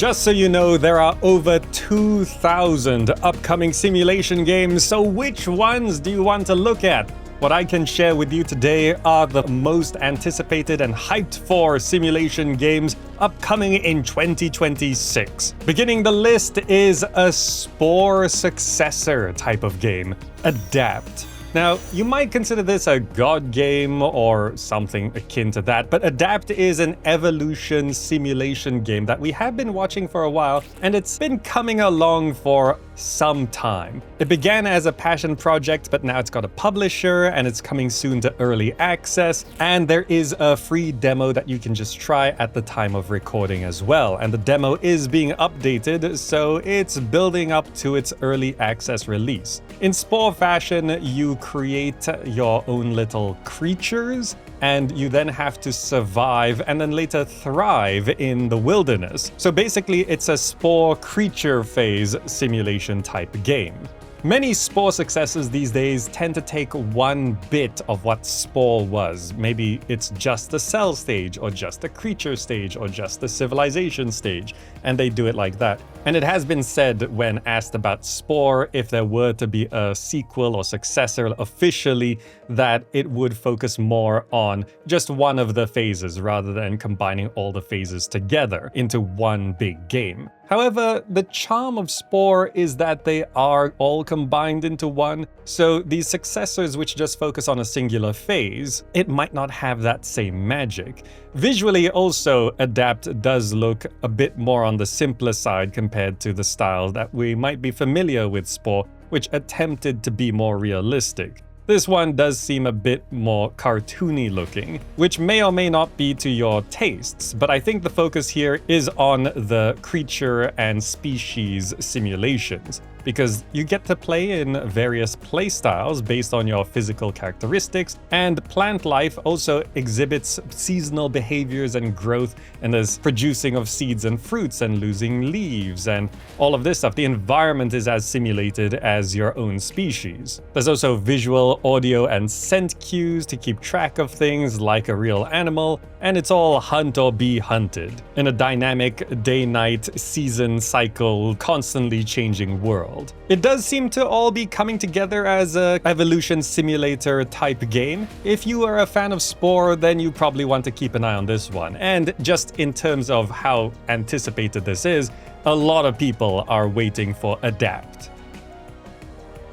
Just so you know, there are over 2,000 upcoming simulation games, so which ones do you want to look at? What I can share with you today are the most anticipated and hyped for simulation games upcoming in 2026. Beginning the list is a Spore successor type of game, Adapt. Now, you might consider this a GOG game or something akin to that, but Adapt is an evolution simulation game that we have been watching for a while, and it's been coming along for some time. It began as a passion project, but now it's got a publisher and it's coming soon to early access, and there is a free demo that you can just try at the time of recording as well. And the demo is being updated, so it's building up to its early access release. In Spore fashion, you create your own little creatures, and you then have to survive and then later thrive in the wilderness. So basically, it's a Spore creature phase simulation type game. Many Spore successors these days tend to take one bit of what Spore was. Maybe it's just the cell stage, or just the creature stage, or just the civilization stage, and they do it like that. And it has been said when asked about Spore, if there were to be a sequel or successor officially, that it would focus more on just one of the phases rather than combining all the phases together into one big game. However, the charm of Spore is that they are all combined into one, so these successors which just focus on a singular phase, it might not have that same magic. Visually also, Adapt does look a bit more on the simpler side compared to the style that we might be familiar with Spore, which attempted to be more realistic. This one does seem a bit more cartoony looking, which may or may not be to your tastes, but I think the focus here is on the creature and species simulations, because you get to play in various playstyles based on your physical characteristics, and plant life also exhibits seasonal behaviors and growth, and there's producing of seeds and fruits and losing leaves and all of this stuff. The environment is as simulated as your own species. There's also visual, audio, and scent cues to keep track of things like a real animal, and it's all hunt or be hunted in a dynamic day-night season cycle, constantly changing world. It does seem to all be coming together as a evolution simulator type game. If you are a fan of Spore, then you probably want to keep an eye on this one. And just in terms of how anticipated this is, a lot of people are waiting for Adapt.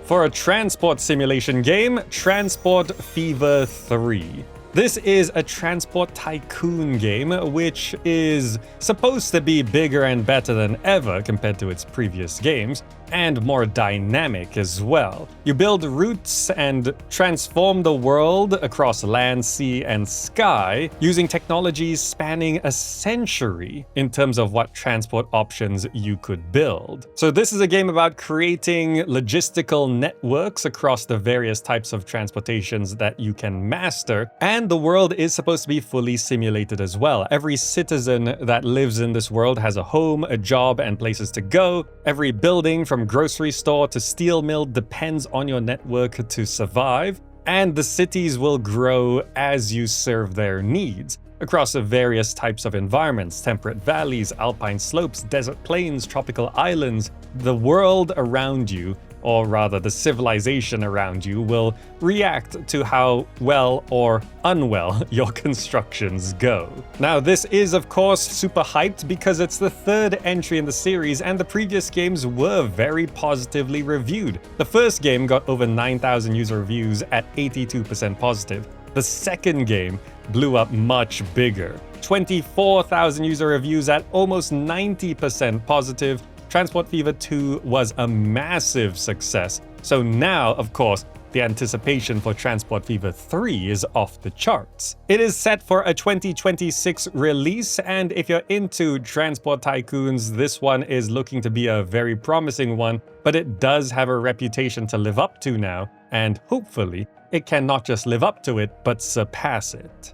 For a transport simulation game, Transport Fever 3. This is a transport tycoon game, which is supposed to be bigger and better than ever compared to its previous games, and more dynamic as well. You build routes and transform the world across land, sea, and sky using technologies spanning a century in terms of what transport options you could build. So this is a game about creating logistical networks across the various types of transportations that you can master, and the world is supposed to be fully simulated as well. Every citizen that lives in this world has a home, a job, and places to go. Every building, from grocery store to steel mill, depends on your network to survive, and the cities will grow as you serve their needs across the various types of environments: temperate valleys, alpine slopes, desert plains, tropical islands. The world around you, or rather the civilization around you, will react to how well or unwell your constructions go. Now, this is of course super hyped because it's the third entry in the series, and the previous games were very positively reviewed. The first game got over 9,000 user reviews at 82% positive. The second game blew up much bigger. 24,000 user reviews at almost 90% positive. Transport Fever 2 was a massive success. So now, of course, the anticipation for Transport Fever 3 is off the charts. It is set for a 2026 release, and if you're into transport tycoons, this one is looking to be a very promising one, but it does have a reputation to live up to now, and hopefully it can not just live up to it, but surpass it.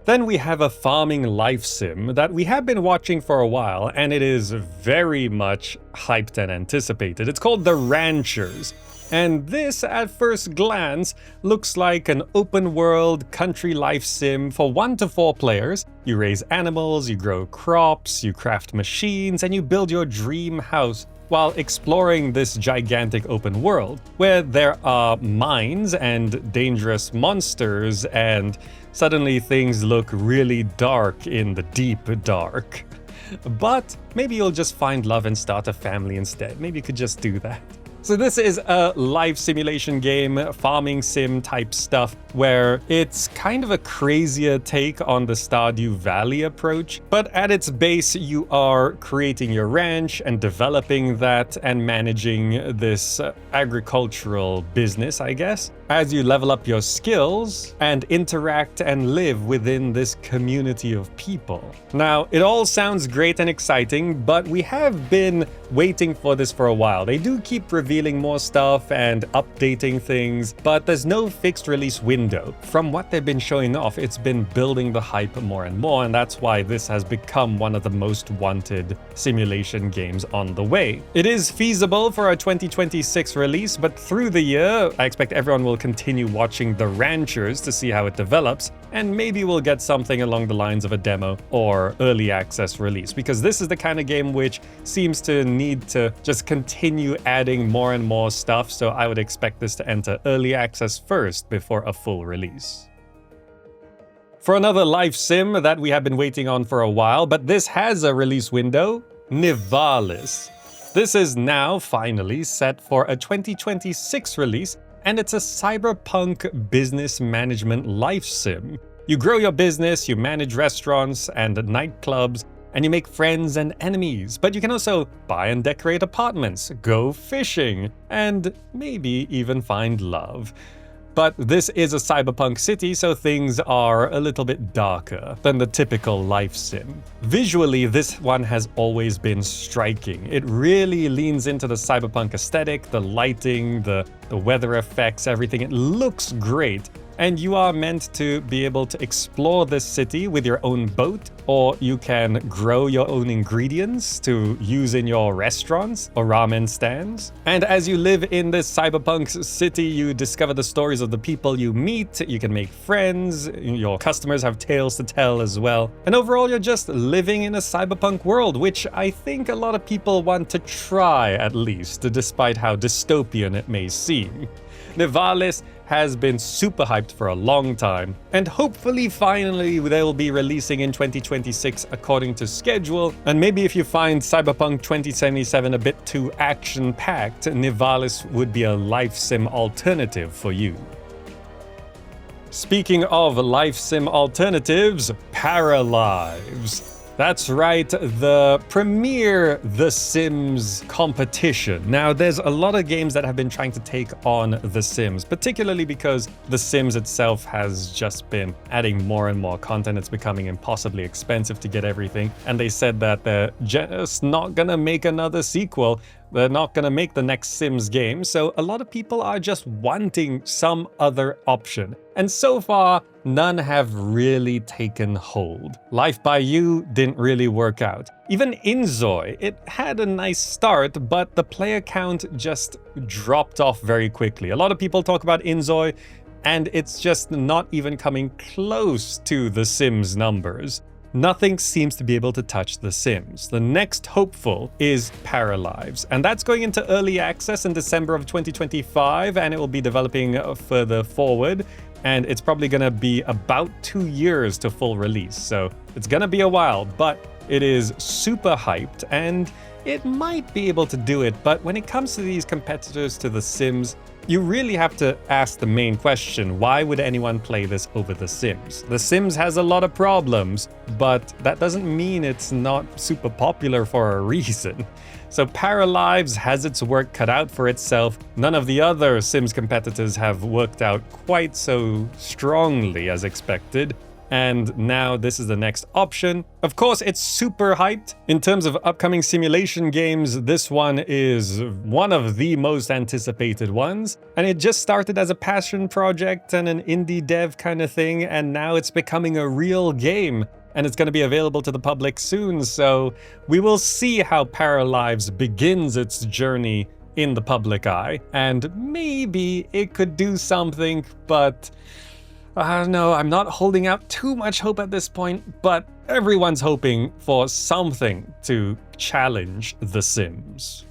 Then we have a farming life sim that we have been watching for a while, and it is very much hyped and anticipated. It's called The Ranchers, And this, at first glance, looks like an open-world country life sim for 1 to 4 players. You raise animals, you grow crops, you craft machines, and you build your dream house while exploring this gigantic open world, where there are mines and dangerous monsters, and suddenly things look really dark in the deep dark. But maybe you'll just find love and start a family instead. Maybe you could just do that. So this is a life simulation game, farming sim type stuff, where it's kind of a crazier take on the Stardew Valley approach. But at its base, you are creating your ranch and developing that and managing this agricultural business, I guess, as you level up your skills and interact and live within this community of people. Now, it all sounds great and exciting, but we have been waiting for this for a while. They do keep revealing more stuff and updating things, but there's no fixed release window. From what they've been showing off, it's been building the hype more and more, and that's why this has become one of the most wanted simulation games on the way. It is feasible for a 2026 release, but through the year, I expect everyone will continue watching The Ranchers to see how it develops, and maybe we'll get something along the lines of a demo or early access release, because this is the kind of game which seems to need to just continue adding more and more stuff, so I would expect this to enter early access first before a full release. For another life sim that we have been waiting on for a while, but this has a release window, Nivalis. This is now finally set for a 2026 release, and it's a cyberpunk business management life sim. You grow your business, you manage restaurants and nightclubs, and you make friends and enemies, but you can also buy and decorate apartments, go fishing, and maybe even find love. But this is a cyberpunk city, so things are a little bit darker than the typical life sim. Visually, this one has always been striking. It really leans into the cyberpunk aesthetic, the lighting, the weather effects, everything. It looks great. And you are meant to be able to explore this city with your own boat, or you can grow your own ingredients to use in your restaurants or ramen stands. And as you live in this cyberpunk city, you discover the stories of the people you meet, you can make friends, your customers have tales to tell as well. And overall, you're just living in a cyberpunk world, which I think a lot of people want to try at least, despite how dystopian it may seem. Nivalis has been super hyped for a long time, and hopefully finally they will be releasing in 2026 according to schedule. And maybe if you find Cyberpunk 2077 a bit too action-packed, Nivalis would be a life sim alternative for you. Speaking of life sim alternatives, Paralives. That's right, the premier The Sims competition. Now, there's a lot of games that have been trying to take on The Sims, particularly because The Sims itself has just been adding more and more content. It's becoming impossibly expensive to get everything, and they said that they're just not gonna make another sequel. They're not going to make the next Sims game, so a lot of people are just wanting some other option. And so far, none have really taken hold. Life by You didn't really work out. Even Inzoi, it had a nice start, but the player count just dropped off very quickly. A lot of people talk about Inzoi, and it's just not even coming close to the Sims numbers. Nothing seems to be able to touch The Sims. The next hopeful is Paralives, and that's going into early access in December of 2025, and it will be developing further forward, and it's probably going to be about 2 years to full release, so it's going to be a while, but it is super hyped, and it might be able to do it. But when it comes to these competitors to The Sims, you really have to ask the main question: why would anyone play this over The Sims? The Sims has a lot of problems, but that doesn't mean it's not super popular for a reason. So Paralives has its work cut out for itself. None of the other Sims competitors have worked out quite so strongly as expected. And now this is the next option. Of course, it's super hyped. In terms of upcoming simulation games, this one is one of the most anticipated ones. And it just started as a passion project and an indie dev kind of thing, and now it's becoming a real game. And it's going to be available to the public soon, so we will see how Paralives begins its journey in the public eye, and maybe it could do something, but no, I'm not holding out too much hope at this point, but everyone's hoping for something to challenge The Sims.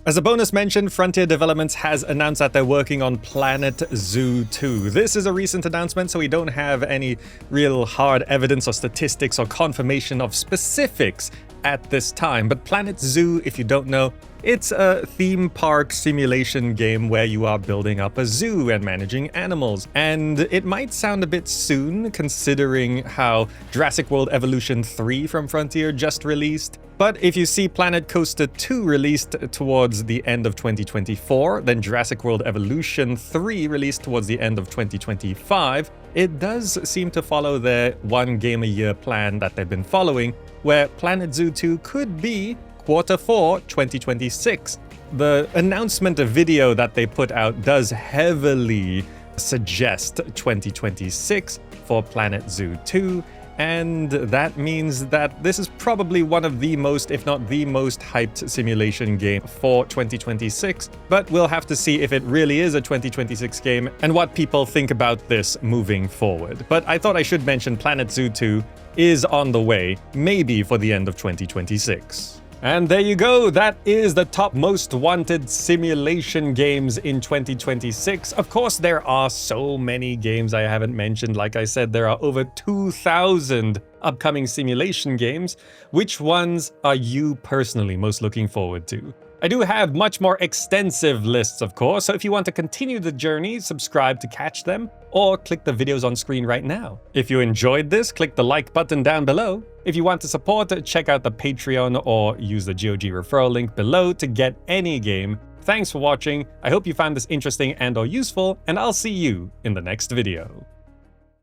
As a bonus mention, Frontier Developments has announced that they're working on Planet Zoo 2. This is a recent announcement, so we don't have any real hard evidence or statistics or confirmation of specifics at this time. But Planet Zoo, if you don't know, it's a theme park simulation game where you are building up a zoo and managing animals. And it might sound a bit soon, considering how Jurassic World Evolution 3 from Frontier just released. But if you see Planet Coaster 2 released towards the end of 2024, then Jurassic World Evolution 3 released towards the end of 2025, it does seem to follow their one game a year plan that they've been following, where Planet Zoo 2 could be Q4 2026. The announcement video that they put out does heavily suggest 2026 for Planet Zoo 2, and that means that this is probably one of the most, if not the most hyped simulation game for 2026, but we'll have to see if it really is a 2026 game and what people think about this moving forward. But I thought I should mention Planet Zoo 2 is on the way, maybe for the end of 2026. And there you go, that is the top most wanted simulation games in 2026. Of course, there are so many games I haven't mentioned. Like I said, there are over 2,000 upcoming simulation games. Which ones are you personally most looking forward to? I do have much more extensive lists, of course, so if you want to continue the journey, subscribe to catch them, or click the videos on screen right now. If you enjoyed this, click the like button down below. If you want to support, check out the Patreon or use the GOG Referral Link below to get any game. Thanks for watching, I hope you found this interesting and or useful, and I'll see you in the next video.